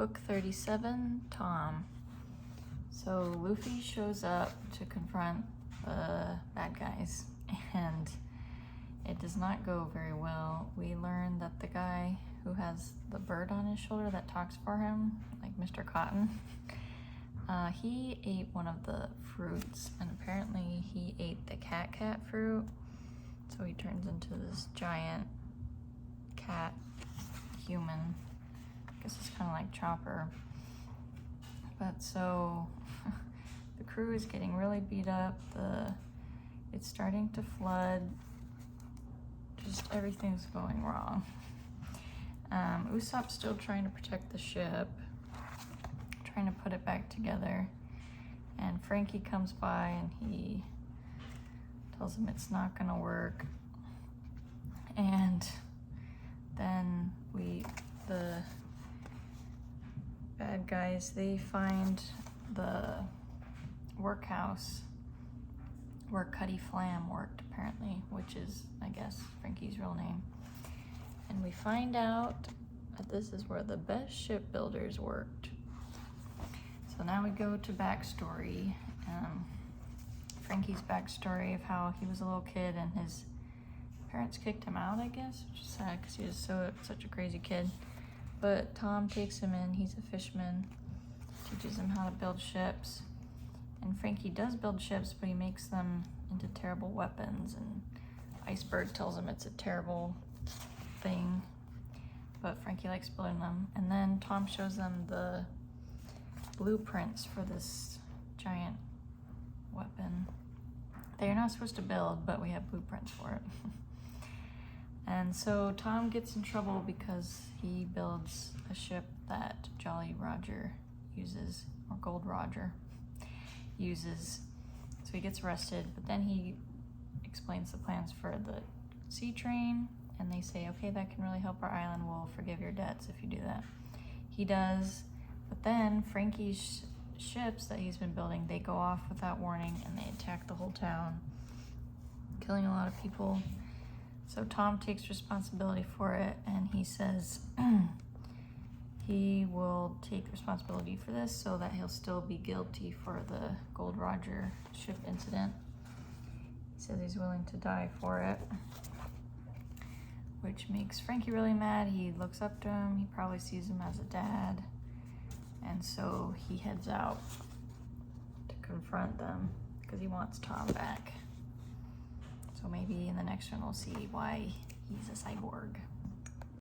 Book 37, Tom. So Luffy shows up to confront the bad guys, and it does not go very well. We learn that the guy who has the bird on his shoulder that talks for him, like Mr. Cotton, he ate one of the fruits, and apparently he ate the cat fruit. So he turns into this giant cat human. I guess it's kind of like Chopper. But so the crew is getting really beat up. It's starting to flood. Just everything's going wrong. Usopp's still trying to protect the ship, trying to put it back together. And Frankie comes by and he tells him it's not gonna work. And then the bad guys, they find the workhouse where Cutty Flam worked, apparently, which is, I guess, Frankie's real name. And we find out that this is where the best shipbuilders worked. So now we go to backstory. Frankie's backstory of how he was a little kid and his parents kicked him out, I guess, which is sad because he was such a crazy kid. But Tom takes him in. He's a fisherman, teaches him how to build ships. And Frankie does build ships, but he makes them into terrible weapons. And Iceberg tells him it's a terrible thing, but Frankie likes building them. And then Tom shows them the blueprints for this giant weapon. They're not supposed to build, but we have blueprints for it. And so Tom gets in trouble because he builds a ship that Jolly Roger uses, or Gold Roger uses. So he gets arrested, but then he explains the plans for the sea train, and they say, okay, that can really help our island. We'll forgive your debts if you do that. He does, but then Frankie's ships that he's been building, they go off without warning and they attack the whole town, killing a lot of people. So Tom takes responsibility for it, and he says he will take responsibility for this so that he'll still be guilty for the Gold Roger ship incident. He says he's willing to die for it, which makes Frankie really mad. He looks up to him. He probably sees him as a dad. And so he heads out to confront them because he wants Tom back. So maybe in the next one we'll see why he's a cyborg.